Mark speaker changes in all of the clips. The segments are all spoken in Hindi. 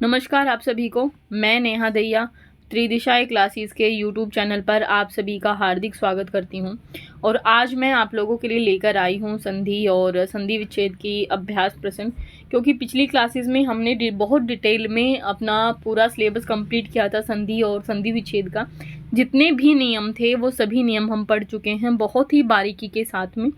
Speaker 1: नमस्कार आप सभी को। मैं नेहा दहिया त्रिदिशाएं क्लासेस के यूट्यूब चैनल पर आप सभी का हार्दिक स्वागत करती हूं। और आज मैं आप लोगों के लिए लेकर आई हूं संधि और संधि विच्छेद की अभ्यास प्रश्न, क्योंकि पिछली क्लासेस में हमने बहुत डिटेल में अपना पूरा सिलेबस कंप्लीट किया था संधि और संधि विच्छेद का। जितने भी नियम थे वो सभी नियम हम पढ़ चुके हैं बहुत ही बारीकी के साथ में।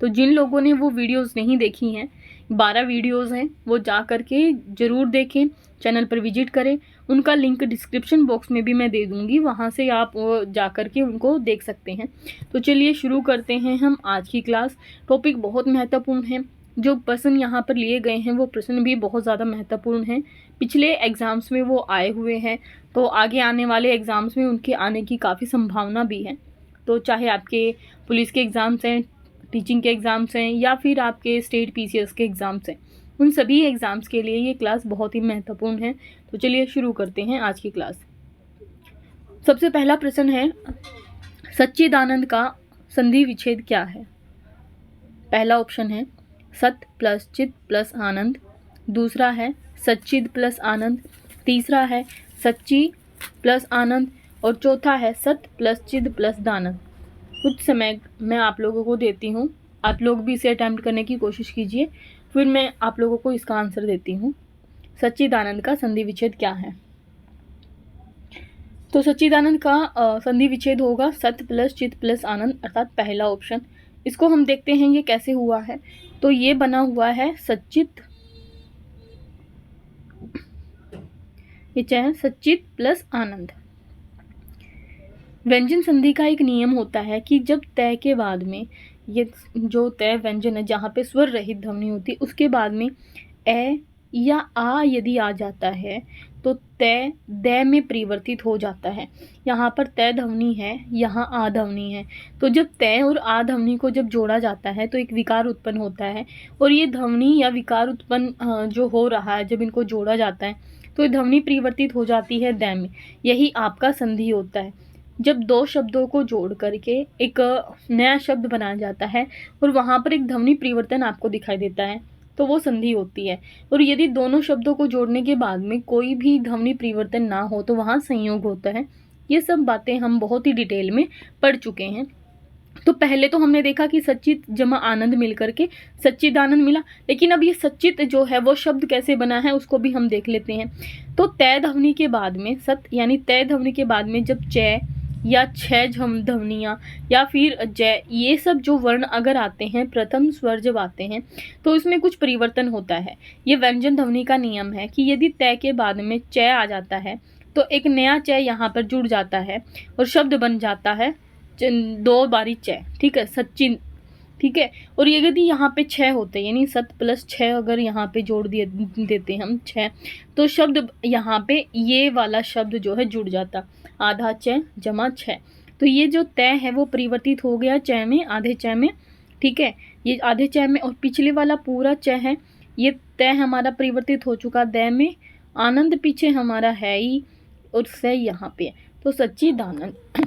Speaker 1: तो जिन लोगों ने वो वीडियोस नहीं देखी हैं, 12 वीडियोस हैं, वो जा करके ज़रूर देखें, चैनल पर विजिट करें। उनका लिंक डिस्क्रिप्शन बॉक्स में भी मैं दे दूंगी, वहाँ से आप जा करके उनको देख सकते हैं। तो चलिए शुरू करते हैं हम आज की क्लास। टॉपिक बहुत महत्वपूर्ण है, जो प्रश्न यहाँ पर लिए गए हैं वो प्रश्न भी बहुत ज़्यादा महत्वपूर्ण हैं। पिछले एग्ज़ाम्स में वो आए हुए हैं, तो आगे आने वाले एग्ज़ाम्स में उनके आने की काफ़ी संभावना भी है। तो चाहे आपके पुलिस के एग्ज़ाम्स हैं, टीचिंग के एग्ज़ाम्स हैं, या फिर आपके स्टेट पीसीएस के एग्ज़ाम्स हैं, उन सभी एग्ज़ाम्स के लिए ये क्लास बहुत ही महत्वपूर्ण है। तो चलिए शुरू करते हैं आज की क्लास। सबसे पहला प्रश्न है, सच्चिदानंद का संधि विच्छेद क्या है? पहला ऑप्शन है सत प्लस चित प्लस आनंद, दूसरा है सच्चिद प्लस आनंद, तीसरा है सच्ची प्लस आनंद, और चौथा है सत प्लस चिद प्लस दानंद। कुछ समय मैं आप लोगों को देती हूँ, आप लोग भी इसे अटैम्प्ट करने की कोशिश कीजिए, फिर मैं आप लोगों को इसका आंसर देती हूँ। सच्चिदानंद का संधि विच्छेद क्या है? तो सच्चिदानंद का संधि विच्छेद होगा सत प्लस चित प्लस आनंद, अर्थात पहला ऑप्शन। इसको हम देखते हैं ये कैसे हुआ है। तो ये बना हुआ है सच्चित, ये चाहे सच्चित प्लस आनंद। व्यंजन संधि का एक नियम होता है कि जब तय के बाद में, ये जो तय व्यंजन है जहाँ पे स्वर रहित ध्वनि होती है, उसके बाद में ए या आ यदि आ जाता है तो तय दै में परिवर्तित हो जाता है। यहाँ पर तय ध्वनि है, यहाँ आ ध्वनि है, तो जब तय और आ ध्वनि को जब जोड़ा जाता है तो एक विकार उत्पन्न होता है। और ये ध्वनि या विकार उत्पन्न जो हो रहा है, जब इनको जोड़ा जाता है तो ये ध्वनि परिवर्तित हो जाती है दै में। यही आपका संधि होता है। जब दो शब्दों को जोड़ करके एक नया शब्द बनाया जाता है और वहाँ पर एक ध्वनि परिवर्तन आपको दिखाई देता है, तो वो संधि होती है। और यदि दोनों शब्दों को जोड़ने के बाद में कोई भी ध्वनि परिवर्तन ना हो तो वहाँ संयोग होता है। ये सब बातें हम बहुत ही डिटेल में पढ़ चुके हैं। तो पहले तो हमने देखा कि सच्चित जमा आनंद मिलकर के सच्चिदानंद मिला, लेकिन अब ये सच्चित जो है वो शब्द कैसे बना है उसको भी हम देख लेते हैं। तो तय ध्वनि के बाद में सत यानी तय ध्वनि के बाद में जब चय या छह ध्वनियाँ या फिर जय, ये सब जो वर्ण अगर आते हैं, प्रथम स्वर जब आते हैं, तो इसमें कुछ परिवर्तन होता है। ये व्यंजन ध्वनि का नियम है कि यदि तय के बाद में चय आ जाता है तो एक नया चय यहाँ पर जुड़ जाता है और शब्द बन जाता है दो बारी चय, ठीक है, सच्चिन, ठीक है। और ये यदि यहाँ पे 6 होते, यानी सत प्लस 6 अगर यहाँ पे जोड़ दिए देते हम 6, तो शब्द यहाँ पे ये वाला शब्द जो है जुड़ जाता, आधा चय जमा 6। तो ये जो तय है वो परिवर्तित हो गया चय में, आधे चय में, ठीक है, ये आधे चय में। और पिछले वाला पूरा चय है, ये तय हमारा परिवर्तित हो चुका दै में, आनंद पीछे हमारा है ही, और से यहाँ पे। तो सच्चिदानंद।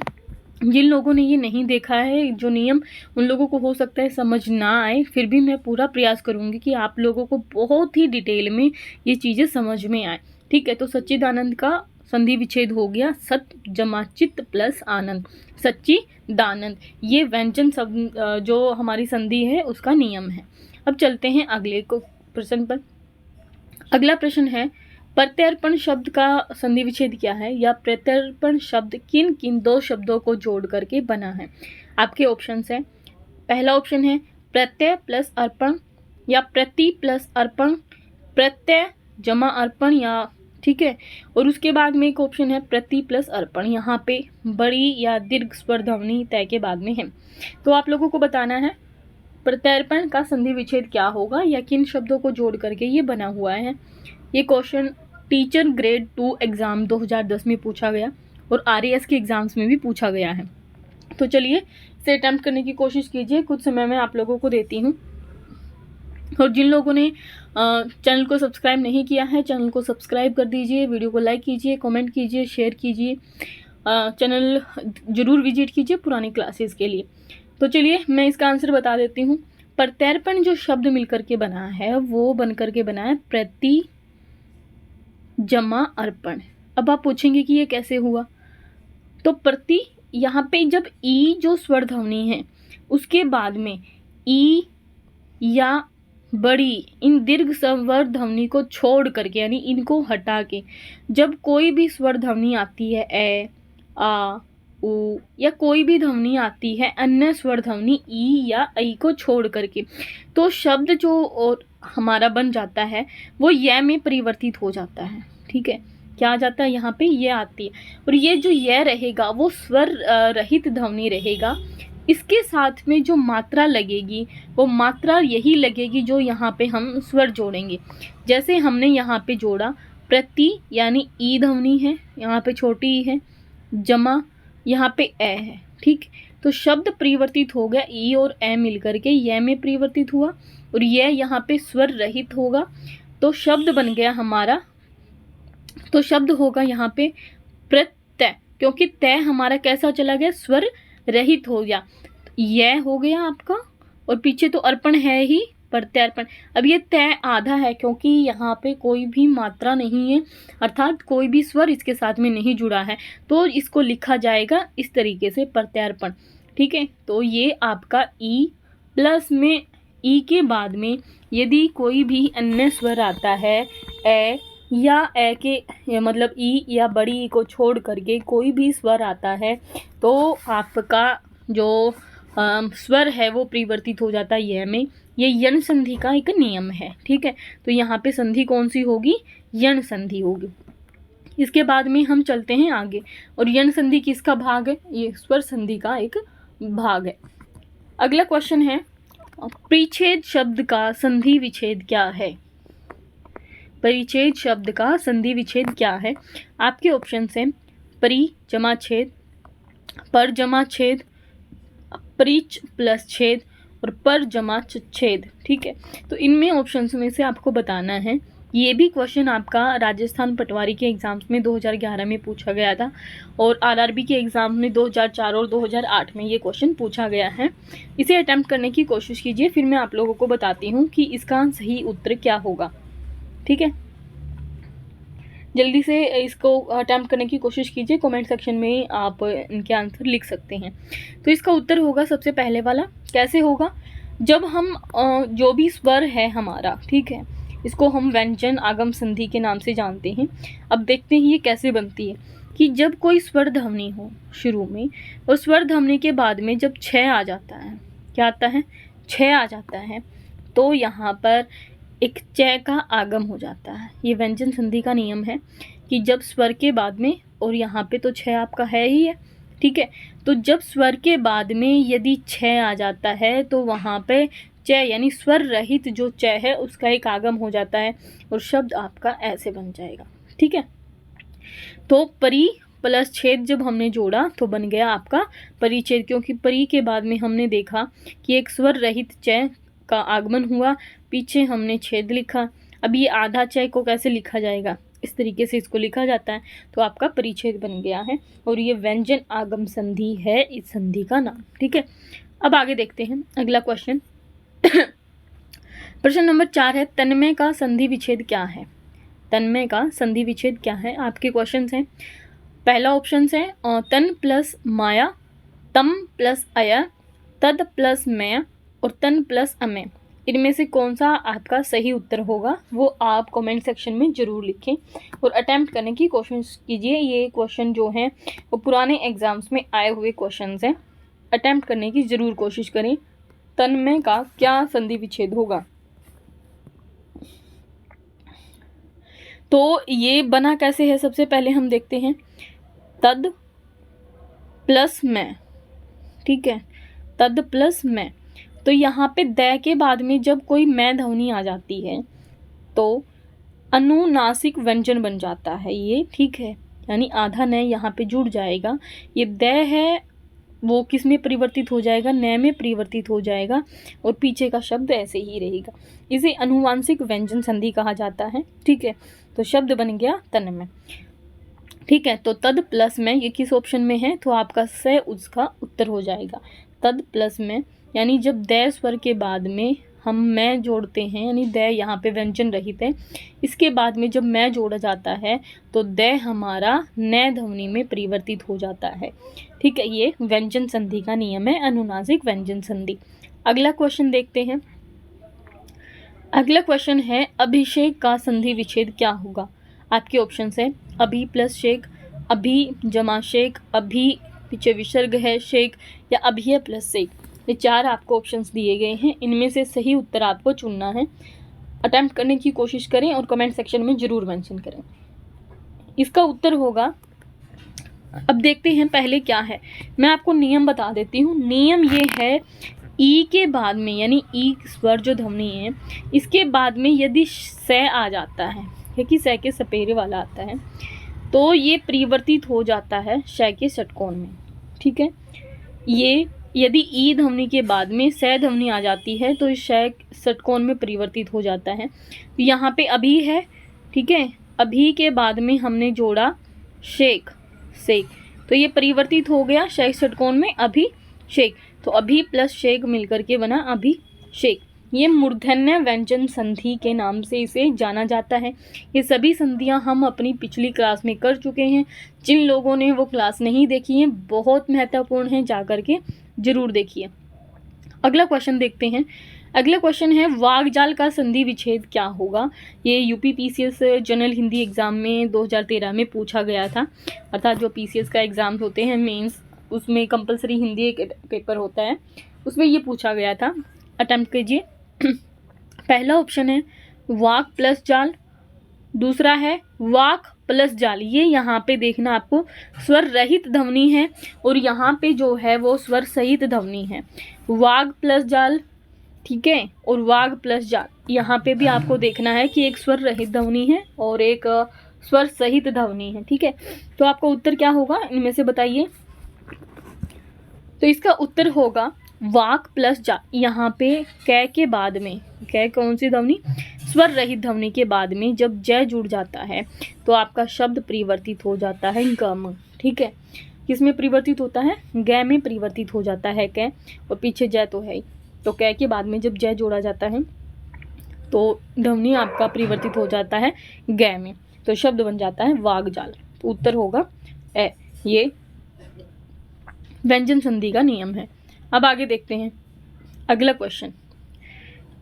Speaker 1: जिन लोगों ने ये नहीं देखा है जो नियम, उन लोगों को हो सकता है समझ ना आए, फिर भी मैं पूरा प्रयास करूंगी कि आप लोगों को बहुत ही डिटेल में ये चीज़ें समझ में आए, ठीक है। तो सच्चिदानंद का संधि विच्छेद हो गया सत जमा चित्त प्लस आनंद, सच्चिदानंद। ये व्यंजन शब्द जो हमारी संधि है उसका नियम है। अब चलते हैं अगले प्रश्न पर। अगला प्रश्न है, प्रत्यर्पण शब्द का संधि विच्छेद क्या है, या प्रत्यर्पण शब्द किन किन दो शब्दों को जोड़ करके बना है? आपके ऑप्शंस हैं। पहला ऑप्शन है प्रत्यय प्लस अर्पण, या प्रति प्लस अर्पण, प्रत्यय जमा अर्पण, या ठीक है। और उसके बाद में एक ऑप्शन है प्रति प्लस अर्पण, यहाँ पे बड़ी या दीर्घ स्वर ध्वनि तय के बाद में है। तो आप लोगों को बताना है प्रत्यर्पण का संधि विच्छेद क्या होगा, या किन शब्दों को जोड़ करके ये बना हुआ है। ये क्वेश्चन टीचर ग्रेड 2 एग्ज़ाम 2010 में पूछा गया और आरएएस के एग्ज़ाम्स में भी पूछा गया है। तो चलिए इसे अटैम्प्ट करने की कोशिश कीजिए, कुछ समय मैं आप लोगों को देती हूँ। और जिन लोगों ने चैनल को सब्सक्राइब नहीं किया है, चैनल को सब्सक्राइब कर दीजिए, वीडियो को लाइक कीजिए, कमेंट कीजिए, शेयर कीजिए, चैनल ज़रूर विजिट कीजिए पुरानी क्लासेस के लिए। तो चलिए मैं इसका आंसर बता देती हूँ। प्रत्यर्पण जो शब्द मिलकर के बना है वो बन करके बना है प्रति जमा अर्पण। अब आप पूछेंगे कि ये कैसे हुआ, तो प्रति यहाँ पे जब ई जो स्वर ध्वनि है उसके बाद में ई या बड़ी इन दीर्घ स्वर ध्वनि को छोड़ करके यानी इनको हटा के जब कोई भी स्वर ध्वनि आती है ए आ उ या कोई भी ध्वनि आती है अन्य स्वर ध्वनि ई या ऐ को छोड़ करके, तो शब्द जो और हमारा बन जाता है वो य में परिवर्तित हो जाता है। ठीक है, क्या आ जाता है यहाँ पे ये आती है, और ये जो य रहेगा वो स्वर रहित ध्वनि रहेगा। इसके साथ में जो मात्रा लगेगी वो मात्रा यही लगेगी जो यहाँ पे हम स्वर जोड़ेंगे। जैसे हमने यहाँ पे जोड़ा प्रति यानी ई ध्वनि है, यहाँ पे छोटी ई है, जमा यहाँ पे ए है। ठीक, तो शब्द परिवर्तित हो गया, ई और ए मिलकर के य में परिवर्तित हुआ, और यह यहाँ पे स्वर रहित होगा, तो शब्द बन गया हमारा, तो शब्द होगा यहाँ पे प्रत्यय, क्योंकि तय हमारा कैसा चला गया, स्वर रहित हो गया, यह हो गया आपका, और पीछे तो अर्पण है ही, प्रत्यर्पण। अब ये तय आधा है क्योंकि यहाँ पे कोई भी मात्रा नहीं है, अर्थात कोई भी स्वर इसके साथ में नहीं जुड़ा है, तो इसको लिखा जाएगा इस तरीके से, प्रत्यर्पण। ठीक है, तो ये आपका ई प्लस में ई के बाद में यदि कोई भी अन्य स्वर आता है ए या ए के मतलब ई या बड़ी ई को छोड़ करके कोई भी स्वर आता है, तो आपका जो स्वर है वो परिवर्तित हो जाता है य में। ये यण संधि का एक नियम है। ठीक है, तो यहाँ पे संधि कौन सी होगी, यण संधि होगी। इसके बाद में हम चलते हैं आगे, और यण संधि किसका भाग है, ये स्वर संधि का एक भाग है। अगला क्वेश्चन है, परिच्छेद शब्द का संधि विच्छेद क्या है। परिच्छेद शब्द का संधि विच्छेद क्या है, आपके ऑप्शन है परि जमा छेद, पर जमा छेद, परिच प्लस छेद और पर जमा छेद। ठीक है, तो इनमें ऑप्शंस में से आपको बताना है। ये भी क्वेश्चन आपका राजस्थान पटवारी के एग्ज़ाम्स में 2011 में पूछा गया था, और आरआरबी के एग्ज़ाम में 2004 और 2008 में ये क्वेश्चन पूछा गया है। इसे अटैम्प्ट करने की कोशिश कीजिए, फिर मैं आप लोगों को बताती हूँ कि इसका सही उत्तर क्या होगा। ठीक है, जल्दी से इसको अटैम्प्ट करने की कोशिश कीजिए, कमेंट सेक्शन में आप इनके आंसर लिख सकते हैं। तो इसका उत्तर होगा सबसे पहले वाला। कैसे होगा, जब हम जो भी स्वर है हमारा, ठीक है, इसको हम व्यंजन आगम संधि के नाम से जानते हैं। अब देखते हैं ये कैसे बनती है, कि जब कोई स्वर ध्वनि हो शुरू में, और स्वर ध्वनि के बाद में जब छः आ जाता है, क्या आता है, छः आ जाता है, तो यहाँ पर एक च का आगम हो जाता है। ये व्यंजन संधि का नियम है कि जब स्वर के बाद में, और यहाँ पे तो छः आपका है ही है, ठीक है, तो जब स्वर के बाद में यदि छः आ जाता है तो वहाँ पे च यानी स्वर रहित जो च है उसका एक आगम हो जाता है, और शब्द आपका ऐसे बन जाएगा। ठीक है, तो परि प्लस छेद जब हमने जोड़ा तो बन गया आपका परिच्छेद, क्योंकि परि के बाद में हमने देखा कि एक स्वर रहित च का आगमन हुआ, पीछे हमने छेद लिखा। अब ये आधा च को कैसे लिखा जाएगा, इस तरीके से इसको लिखा जाता है, तो आपका परिच्छेद बन गया है, और ये व्यंजन आगम संधि है इस संधि का नाम। ठीक है, अब आगे देखते हैं अगला क्वेश्चन। प्रश्न नंबर 4 है, तन्मय का संधि विच्छेद क्या है। तन्मय का संधि विच्छेद क्या है, आपके क्वेश्चन हैं। पहला ऑप्शन है तन प्लस माया, तम प्लस अय, तद प्लस मय और तन प्लस अमय। इनमें से कौन सा आपका सही उत्तर होगा वो आप कमेंट सेक्शन में ज़रूर लिखें, और अटैम्प्ट करने की कोशिश कीजिए। ये क्वेश्चन जो हैं वो पुराने एग्जाम्स में आए हुए क्वेश्चंस हैं, अटैम्प्ट करने की ज़रूर कोशिश करें। तन्मय का क्या संधि विच्छेद होगा, तो ये बना कैसे है, सबसे पहले हम देखते हैं। तद प्लस मैं, ठीक है, तद प्लस मैं, तो यहाँ पे द के बाद में जब कोई मैं ध्वनि आ जाती है तो अनुनासिक व्यंजन बन जाता है ये। ठीक है, यानी आधा न यहाँ पे जुड़ जाएगा। ये द है वो किस में परिवर्तित हो जाएगा, न में परिवर्तित हो जाएगा, और पीछे का शब्द ऐसे ही रहेगा। इसे अनुवांशिक व्यंजन संधि कहा जाता है। ठीक है, तो शब्द बन गया तन्मय। ठीक है, तो तद प्लस में ये किस ऑप्शन में है, तो आपका स उसका उत्तर हो जाएगा। तद प्लस में यानी जब द स्वर के बाद में हम मैं जोड़ते हैं, यानी द यहाँ पे व्यंजन रहित है, इसके बाद में जब मैं जोड़ा जाता है तो द हमारा न ध्वनि में परिवर्तित हो जाता है। ठीक है, ये व्यंजन संधि का नियम है, अनुनासिक व्यंजन संधि। अगला क्वेश्चन देखते हैं। अगला क्वेश्चन है अभिषेक का संधि विच्छेद क्या होगा। आपके ऑप्शंस है अभि प्लस शेक, अभि जमा शेक, अभि पीछे विसर्ग है शेक, या अभिय प्लस शेक। ये 4 आपको ऑप्शंस दिए गए हैं, इनमें से सही उत्तर आपको चुनना है। अटेम्प्ट करने की कोशिश करें और कमेंट सेक्शन में ज़रूर मेंशन करें। इसका उत्तर होगा, अब देखते हैं पहले क्या है, मैं आपको नियम बता देती हूँ। नियम ये है, ई के बाद में, यानी ई स्वर जो ध्वनि है, इसके बाद में यदि स आ जाता है, क्योंकि स के सपेरे वाला आता है, तो ये परिवर्तित हो जाता है श के षटकोण में। ठीक है, ये यदि ई ध्वनि के बाद में स ध्वनि आ जाती है तो श षटकोण में परिवर्तित हो जाता है। तो यहाँ पे अभी है, ठीक है, अभी के बाद में हमने जोड़ा शेक, शेक, तो ये परिवर्तित हो गया श षटकोण में अभिषेक, तो अभी प्लस शेक मिलकर के बना अभिषेक। ये मूर्धन्य व्यंजन संधि के नाम से इसे जाना जाता है। ये सभी संधियां हम अपनी पिछली क्लास में कर चुके हैं। जिन लोगों ने वो क्लास नहीं देखी है, बहुत महत्वपूर्ण है, जा कर के जरूर देखिए। अगला क्वेश्चन देखते हैं। अगला क्वेश्चन है वागजाल का संधि विच्छेद क्या होगा। ये UP PCS general Hindi exam में 2013 में पूछा गया था, अर्थात जो पीसीएस का एग्जाम होते हैं मेंस, उसमें कंपलसरी हिंदी एक पेपर होता है, उसमें ये पूछा गया था। अटेम्प्ट कीजिए। पहला ऑप्शन है वाक प्लस जाल, दूसरा है वाक प्लस जाल। ये यहाँ पे देखना आपको स्वर रहित ध्वनि है और यहाँ पे जो है वो स्वर सहित ध्वनि है। वाग प्लस जाल, ठीक है, और वाग प्लस जाल, यहाँ पे भी आपको देखना है कि एक स्वर रहित ध्वनि है और एक स्वर सहित ध्वनि है। ठीक है, तो आपका उत्तर क्या होगा, इनमें से बताइए। तो इसका उत्तर होगा वाक प्लस जा। यहाँ पे कै के बाद में, कै कौन सी ध्वनि, स्वर रहित ध्वनि के बाद में जब जय जुड़ जाता है तो आपका शब्द परिवर्तित हो जाता है गम। ठीक है, किसमें परिवर्तित होता है, ग में परिवर्तित हो जाता है कै, और पीछे जय तो है ही, तो कै के बाद में जब जय जोड़ा जाता है तो ध्वनि आपका परिवर्तित हो जाता है ग में, तो शब्द बन जाता है वागजाल। तो उत्तर होगा ए। ये व्यंजन संधि का नियम है। अब आगे देखते हैं अगला क्वेश्चन।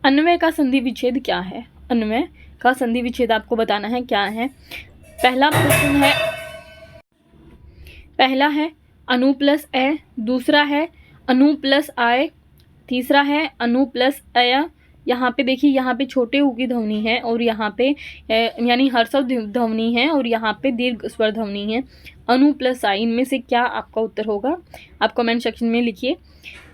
Speaker 1: अन्वय का संधि विच्छेद क्या है। अन्वय का संधि विच्छेद आपको बताना है क्या है। पहला प्रश्न है, पहला है अनु प्लस ए, दूसरा है अनु प्लस आय, तीसरा है अनु प्लस अय। यहाँ पे देखिए, यहाँ पे छोटे ऊ की ध्वनि है और यहाँ पे यानी हर्षव ध्वनि है और यहाँ पे दीर्घ स्वर ध्वनि है। अनु प्लस आई, इनमें से क्या आपका उत्तर होगा, आप कमेंट सेक्शन में लिखिए।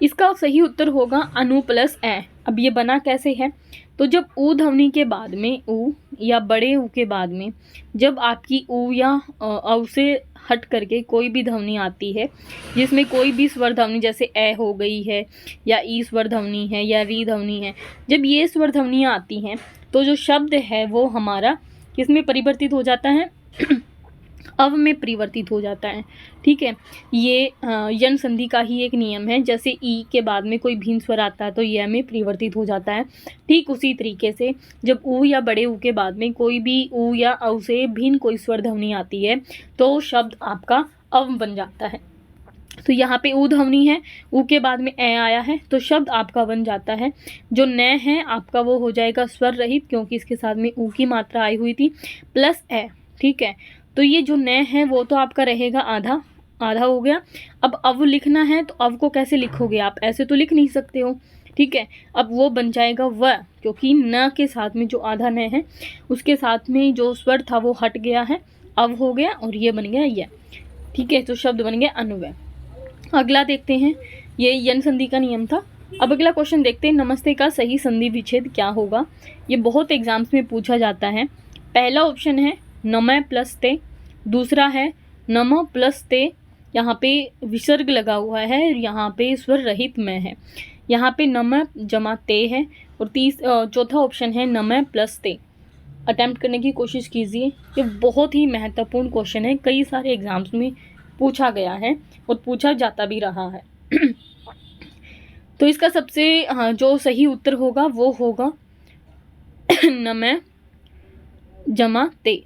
Speaker 1: इसका सही उत्तर होगा अनु प्लस ए। अब ये बना कैसे है, तो जब ऊ ध्वनि के बाद में, ऊ या बड़े ऊ के बाद में जब आपकी ऊ या औ से हट करके कोई भी ध्वनि आती है, जिसमें कोई भी स्वर ध्वनि जैसे ए हो गई है या ई स्वर ध्वनि है या री ध्वनि है, जब ये स्वर ध्वनियाँ आती हैं तो जो शब्द है वो हमारा किस में परिवर्तित हो जाता है अव में परिवर्तित हो जाता है। ठीक है, ये यन संधि का ही एक नियम है। जैसे ई के बाद में कोई भिन्न स्वर आता है तो यह में परिवर्तित हो जाता है। ठीक उसी तरीके से जब ऊ या बड़े ऊ के बाद में कोई भी ऊ या औ से भिन्न कोई स्वर ध्वनि आती है तो शब्द आपका अव बन जाता है। तो यहाँ पे ऊ ध्वनि है, ऊ के बाद में ए आया है तो शब्द आपका बन जाता है। जो न है आपका वो हो जाएगा स्वर रहित, क्योंकि इसके साथ में ऊ की मात्रा आई हुई थी, प्लस ए। ठीक है, तो ये जो न है वो तो आपका रहेगा आधा, आधा हो गया। अब अव लिखना है तो अव को कैसे लिखोगे आप, ऐसे तो लिख नहीं सकते हो। ठीक है, अब वो बन जाएगा व, क्योंकि न के साथ में जो आधा न है उसके साथ में जो स्वर था वो हट गया है, अव हो गया और ये बन गया य। ठीक है, तो शब्द बन गया अन्वय। अगला देखते हैं, ये यन संधि का नियम था। अब अगला क्वेश्चन देखते हैं, नमस्ते का सही संधि विच्छेद क्या होगा। ये बहुत एग्जाम्स में पूछा जाता है। पहला ऑप्शन है नमः प्लस ते, दूसरा है नमः प्लस ते, यहाँ पे विसर्ग लगा हुआ है और यहाँ पे स्वर रहित में है, यहाँ पे नमः जमा ते है, और चौथा ऑप्शन है नमः प्लस ते। अटेम्प्ट करने की कोशिश कीजिए, ये बहुत ही महत्वपूर्ण क्वेश्चन है, कई सारे एग्जाम्स में पूछा गया है और पूछा जाता भी रहा है। तो इसका सबसे जो सही उत्तर होगा वो होगा नमः जमा ते।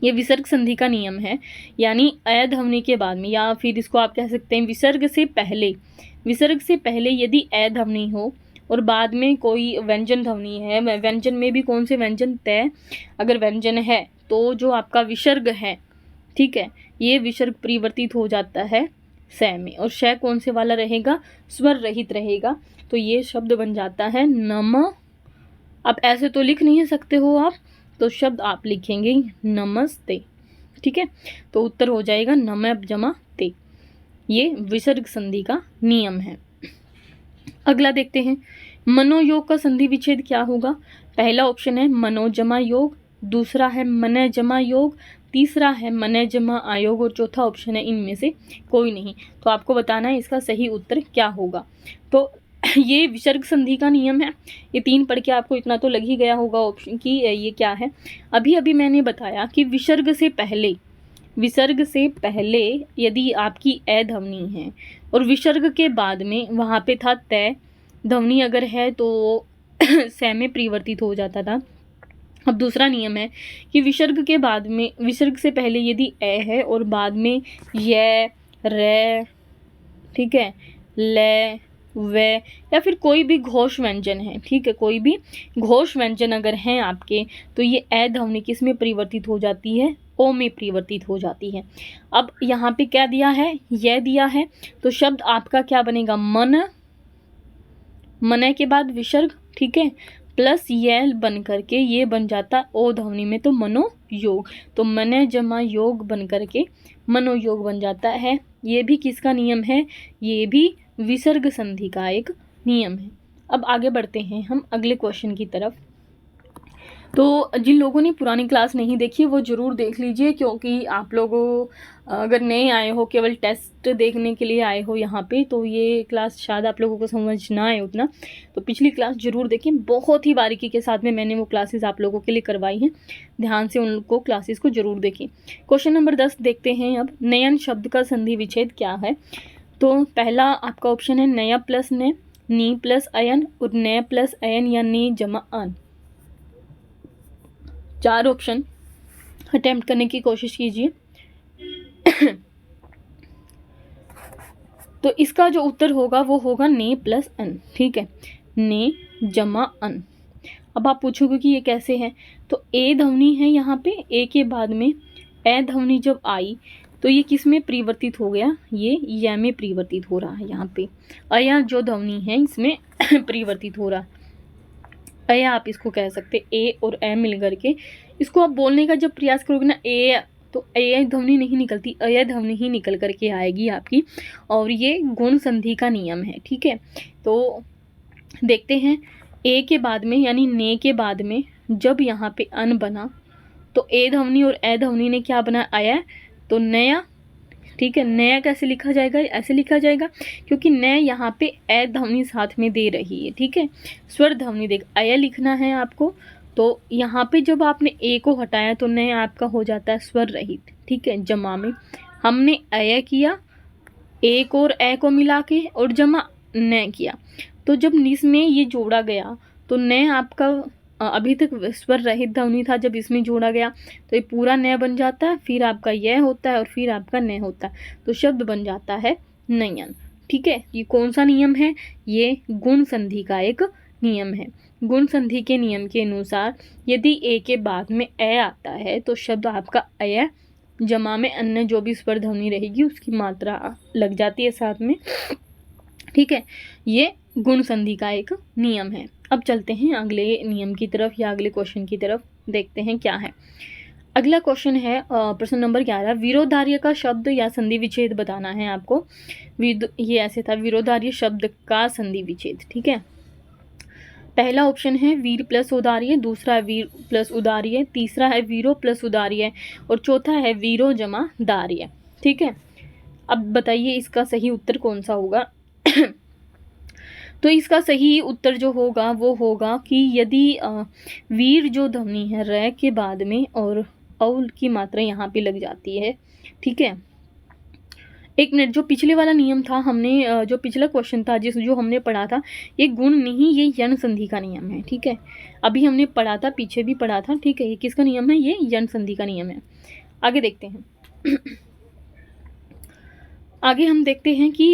Speaker 1: ये विसर्ग संधि का नियम है, यानी अ ध्वनि के बाद में, या फिर इसको आप कह सकते हैं विसर्ग से पहले, विसर्ग से पहले यदि अ ध्वनि हो और बाद में कोई व्यंजन ध्वनि है, व्यंजन में भी कौन से व्यंजन, तय अगर व्यंजन है तो जो आपका विसर्ग है, ठीक है, ये विसर्ग परिवर्तित हो जाता है स में, और श कौन से वाला रहेगा, स्वर रहित रहेगा। तो ये शब्द बन जाता है नम। अब ऐसे तो लिख नहीं सकते हो आप, तो शब्द आप लिखेंगे नमस्ते, ठीक है। तो उत्तर हो जाएगा नम जमा ते। ये विसर्ग संधि का नियम है। अगला देखते हैं, मनोयोग का संधि विच्छेद क्या होगा। पहला ऑप्शन है मनोजमा योग, दूसरा है मन जमा योग, तीसरा है मन जमा आयोग, और चौथा ऑप्शन है इनमें से कोई नहीं। तो आपको बताना है इसका सही उत्तर क्या होगा। तो ये विसर्ग संधि का नियम है। ये 3 पढ़ के आपको इतना तो लग ही गया होगा ऑप्शन की ये क्या है। अभी मैंने बताया कि विसर्ग से पहले, विसर्ग से पहले यदि आपकी अ ध्वनि है और विसर्ग के बाद में वहाँ पे था तय ध्वनि अगर है तो स में परिवर्तित हो जाता था। अब दूसरा नियम है कि विसर्ग के बाद में, विसर्ग से पहले यदि अ है और बाद में य, र, ठीक है, ल, व, या फिर कोई भी घोष व्यंजन है, ठीक है, कोई भी घोष व्यंजन अगर हैं आपके, तो ये अ ध्वनि किस में परिवर्तित हो जाती है, ओ में परिवर्तित हो जाती है। अब यहाँ पे क्या दिया है, यह दिया है, तो शब्द आपका क्या बनेगा, मन, मन के बाद विसर्ग, ठीक है, प्लस यल बन करके ये बन जाता ओ ध्वनि में तो मनोयोग, तो मन जमा योग बन करके मनोयोग बन जाता है। ये भी किसका नियम है, ये भी विसर्ग संधि का एक नियम है। अब आगे बढ़ते हैं हम अगले क्वेश्चन की तरफ। तो जिन लोगों ने पुरानी क्लास नहीं देखी वो ज़रूर देख लीजिए, क्योंकि आप लोगों अगर नए आए हो, केवल टेस्ट देखने के लिए आए हो यहाँ पे, तो ये क्लास शायद आप लोगों को समझ ना आए उतना। तो पिछली क्लास ज़रूर देखें, बहुत ही बारीकी के साथ में मैंने वो क्लासेस आप लोगों के लिए करवाई हैं, ध्यान से उनको क्लासेस को ज़रूर देखें। क्वेश्चन नंबर 10 देखते हैं अब, नयन शब्द का संधि विच्छेद क्या है। तो पहला आपका ऑप्शन है नया प्लस ने, नी प्लस अयन, और नय प्लस अयन या नी जमा अन। 4 ऑप्शन अटेम्प्ट करने की कोशिश कीजिए। तो इसका जो उत्तर होगा वो होगा ने प्लस अन, ठीक है, ने जमा अन। अब आप पूछोगे कि ये कैसे है, तो ए ध्वनि है यहाँ पे, ए के बाद में ए ध्वनि जब आई तो ये किस में परिवर्तित हो गया, ये या में परिवर्तित हो रहा है। यहाँ पे अया जो ध्वनि है इसमें परिवर्तित हो रहा है। अया आप इसको कह सकते, ए और ए मिल करके इसको आप बोलने का जब प्रयास करोगे ना, ए, तो ए ध्वनि नहीं निकलती, अय ध्वनि ही निकल करके आएगी आपकी, और ये गुण संधि का नियम है, ठीक है। तो देखते हैं, ए के बाद में यानी ने के बाद में जब यहाँ पे अन बना तो ए ध्वनि और ए ध्वनि ने क्या बना, अय, तो नया, ठीक है। नया कैसे लिखा जाएगा, ऐसे लिखा जाएगा क्योंकि नय यहाँ पे ए ध्वनि साथ में दे रही है, ठीक है, स्वर ध्वनि देख अय लिखना है आपको। तो यहाँ पे जब आपने ए को हटाया तो नय आपका हो जाता है स्वर रहित, ठीक है। जमा में हमने अय किया, ए को और ए को मिला के, और जमा न किया, तो जब निस में ये जोड़ा गया तो न आपका अभी तक स्वर रहित ध्वनि था, जब इसमें जोड़ा गया तो ये पूरा न बन जाता है, फिर आपका यह होता है और फिर आपका न होता है, तो शब्द बन जाता है नयन, ठीक है। ये कौन सा नियम है, ये गुण संधि का एक नियम है। गुण संधि के नियम के अनुसार यदि ए के बाद में ए आता है तो शब्द आपका अय, जमा में अन्य जो भी स्वर ध्वनि रहेगी उसकी मात्रा लग जाती है साथ में, ठीक है। ये गुण संधि का एक नियम है। अब चलते हैं अगले नियम की तरफ या अगले क्वेश्चन की तरफ, देखते हैं क्या है। अगला क्वेश्चन है प्रश्न नंबर 11, विरोधार्य का शब्द या संधि विच्छेद बताना है आपको। ये ऐसे था, विरोधार्य शब्द का संधि विच्छेद, ठीक है। पहला ऑप्शन है वीर प्लस उदार्य, दूसरा है वीर प्लस उदार्य, तीसरा है वीरो प्लस उदार्य, और चौथा है वीरो जमा दार्य, ठीक है। अब बताइए इसका सही उत्तर कौन सा होगा। तो इसका सही उत्तर जो होगा वो होगा कि यदि वीर जो ध्वनि है र के बाद में और औल की मात्रा यहाँ पे लग जाती है, ठीक है। एक मिनट, जो पिछले वाला नियम था, हमने जो पिछला क्वेश्चन था जो हमने पढ़ा था, ये गुण नहीं, ये यण संधि का नियम है, ठीक है। अभी हमने पढ़ा था, पीछे भी पढ़ा था, ठीक है। ये किसका नियम है? ये यण संधि का नियम है। आगे देखते हैं। आगे हम देखते हैं कि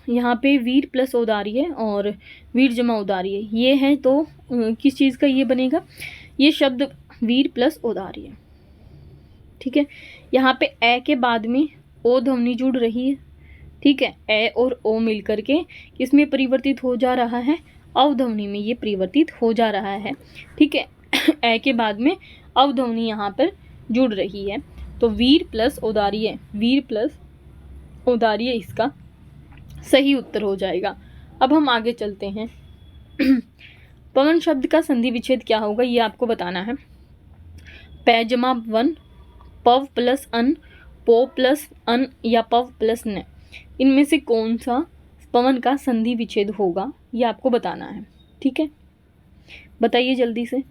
Speaker 1: यहाँ पे वीर प्लस औदारी है और वीर जमा औदारी है, ये है। तो किस चीज़ का ये बनेगा? ये शब्द वीर प्लस औदारी है, ठीक है। यहाँ पे ए के बाद में ओ ध्वनि जुड़ रही है, ठीक है। ए और ओ मिल करके किसमें परिवर्तित हो जा रहा है? अवध्वनि में ये परिवर्तित हो जा रहा है, ठीक है। ए के बाद में अवध्वनि यहाँ पर जुड़ रही है, तो वीर प्लस औदारी है, वीर प्लस औदारी है, इसका सही उत्तर हो जाएगा। अब हम आगे चलते हैं। पवन शब्द का संधि विच्छेद क्या होगा, ये आपको बताना है। पै जमा वन, पव प्लस अन, पो प्लस अन या पव प्लस न, इनमें से कौन सा पवन का संधि विच्छेद होगा, ये आपको बताना है, ठीक है। बताइए जल्दी से।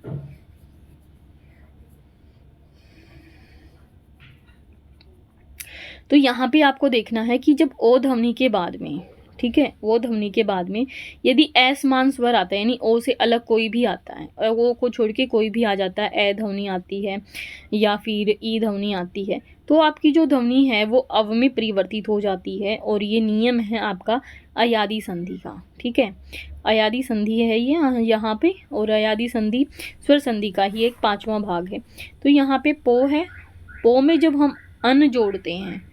Speaker 1: तो यहाँ पे आपको देखना है कि जब ओ ध्वनि के बाद में, ठीक है, ओ ध्वनि के बाद में यदि असमान स्वर आता है, यानी ओ से अलग कोई भी आता है, ओ को छोड़ के कोई भी आ जाता है, ए ध्वनि आती है या फिर ई ध्वनि आती है, तो आपकी जो ध्वनि है वो अव में परिवर्तित हो जाती है, और ये नियम है आपका अयादि संधि का, ठीक है। अयादि संधि है ये यहाँ पे, और अयादि संधि स्वर संधि का ही एक 5वां भाग है। तो यहाँ पे पो है, पो में जब हम अन जोड़ते हैं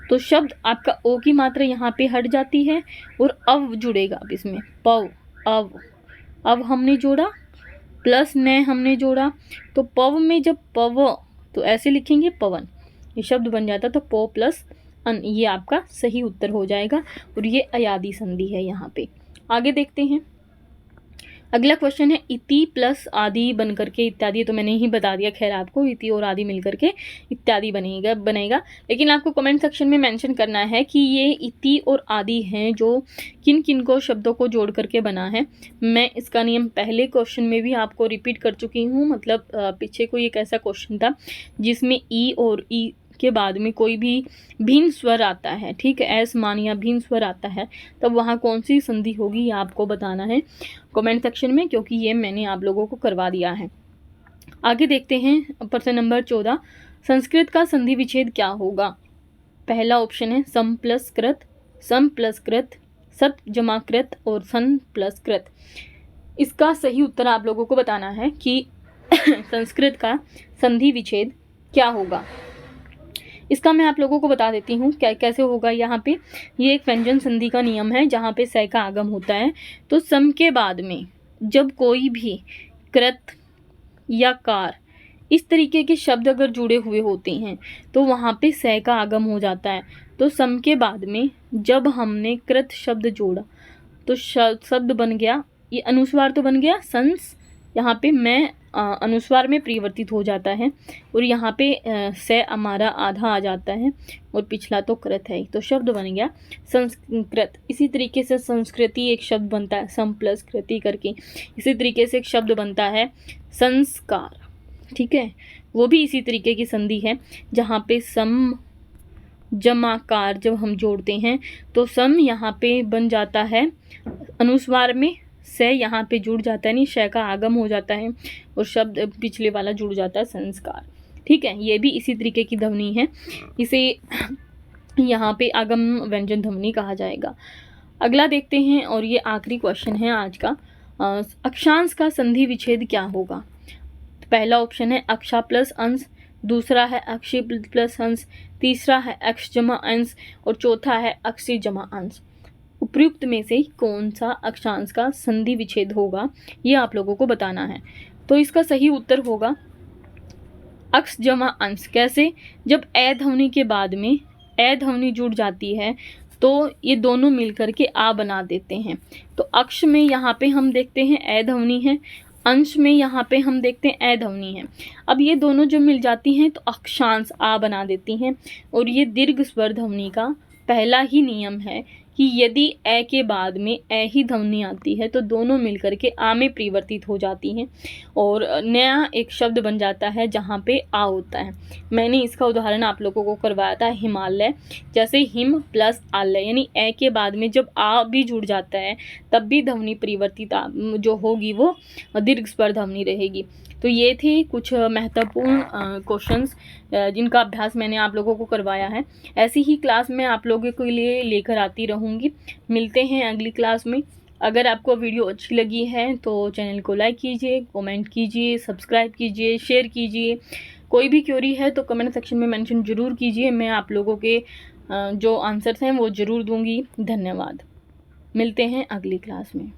Speaker 1: तो शब्द आपका ओ की मात्रा यहाँ पे हट जाती है और अव जुड़ेगा अब इसमें, पव, अव हमने जोड़ा प्लस न हमने जोड़ा, तो पव में जब पव, तो ऐसे लिखेंगे पवन, ये शब्द बन जाता, तो पो प्लस अन, ये आपका सही उत्तर हो जाएगा, और ये अयादि संधि है यहाँ पे। आगे देखते हैं। अगला क्वेश्चन है इति प्लस आदि बन करके इत्यादि, तो मैंने ही बता दिया, खैर आपको इति और आदि मिल करके इत्यादि बनेगा, लेकिन आपको कमेंट सेक्शन में मेंशन करना है कि ये इति और आदि हैं जो किन किन को शब्दों को जोड़ करके बना है। मैं इसका नियम पहले क्वेश्चन में भी आपको रिपीट कर चुकी हूँ, मतलब पीछे कोई एक ऐसा क्वेश्चन था जिसमें ई और ई के बाद में कोई भी भिन्न स्वर आता है, ठीक है, असमान या भिन्न स्वर आता है, तब वहाँ कौन सी संधि होगी ये आपको बताना है कमेंट सेक्शन में, क्योंकि ये मैंने आप लोगों को करवा दिया है। आगे देखते हैं प्रश्न नंबर 14, संस्कृत का संधि विच्छेद क्या होगा। पहला ऑप्शन है सम प्लस कृत, सम प्लस कृत, सत जमा कृत और सन प्लस कृत। इसका सही उत्तर आप लोगों को बताना है कि संस्कृत का संधि विच्छेद क्या होगा। इसका मैं आप लोगों को बता देती हूँ कैसे होगा। यहाँ पे ये एक व्यंजन संधि का नियम है, जहाँ पे सै का आगम होता है, तो सम के बाद में जब कोई भी कृत या कार इस तरीके के शब्द अगर जुड़े हुए होते हैं तो वहाँ पे सै का आगम हो जाता है। तो सम के बाद में जब हमने कृत शब्द जोड़ा तो शब्द बन गया, ये अनुस्वार तो बन गया संस, यहाँ पे मैं अनुस्वार में परिवर्तित हो जाता है, और यहाँ पे से हमारा आधा आ जाता है और पिछला तो कृत है, तो शब्द बन गया संस्कृत। इसी तरीके से संस्कृति एक शब्द बनता है, सम प्लस कृति करके। इसी तरीके से एक शब्द बनता है संस्कार, ठीक है, वो भी इसी तरीके की संधि है, जहाँ पे सम जमाकार जब हम जोड़ते हैं तो सम यहाँ पे बन जाता है अनुस्वार में, से यहाँ पे जुड़ जाता है, नहीं शय का आगम हो जाता है और शब्द पिछले वाला जुड़ जाता है संस्कार, ठीक है। ये भी इसी तरीके की ध्वनि है, इसे यहाँ पे आगम व्यंजन ध्वनि कहा जाएगा। अगला देखते हैं, और ये आखिरी क्वेश्चन है आज का। अक्षांश का संधि विच्छेद क्या होगा। पहला ऑप्शन है अक्षा प्लस अंश, दूसरा है अक्षी प्लस अंश, तीसरा है अक्ष जमा अंश और चौथा है अक्षी जमा अंश। उपयुक्त में से कौन सा अक्षांश का संधि विच्छेद होगा, ये आप लोगों को बताना है। तो इसका सही उत्तर होगा अक्ष जमा अंश। कैसे? जब ए ध्वनि के बाद में ए ध्वनि जुड़ जाती है तो ये दोनों मिलकर के आ बना देते हैं। तो अक्ष में यहाँ पे हम देखते हैं ए ध्वनि है, अंश में यहाँ पे हम देखते हैं ए ध्वनि है। अब ये दोनों जो मिल जाती हैं तो अक्षांश आ बना देती हैं, और ये दीर्घ स्वर ध्वनि का पहला ही नियम है कि कि यदि ए के बाद में ए ही ध्वनि आती है तो दोनों मिलकर के आ में परिवर्तित हो जाती हैं और नया एक शब्द बन जाता है जहाँ पे आ होता है। मैंने इसका उदाहरण आप लोगों को करवाया था हिमालय, जैसे हिम प्लस आलय, यानी ए के बाद में जब आ भी जुड़ जाता है तब भी ध्वनि परिवर्तित जो होगी वो दीर्घ स्वर ध्वनि रहेगी। तो ये थे कुछ महत्वपूर्ण क्वेश्चंस जिनका अभ्यास मैंने आप लोगों को करवाया है। ऐसी ही क्लास मैं आप लोगों के लिए लेकर आती रहूँगी। मिलते हैं अगली क्लास में। अगर आपको वीडियो अच्छी लगी है तो चैनल को लाइक कीजिए, कमेंट कीजिए, सब्सक्राइब कीजिए, शेयर कीजिए। कोई भी क्वेरी है तो कमेंट सेक्शन में मेंशन ज़रूर कीजिए, मैं आप लोगों के जो आंसर्स हैं वो ज़रूर दूँगी। धन्यवाद। मिलते हैं अगली क्लास में।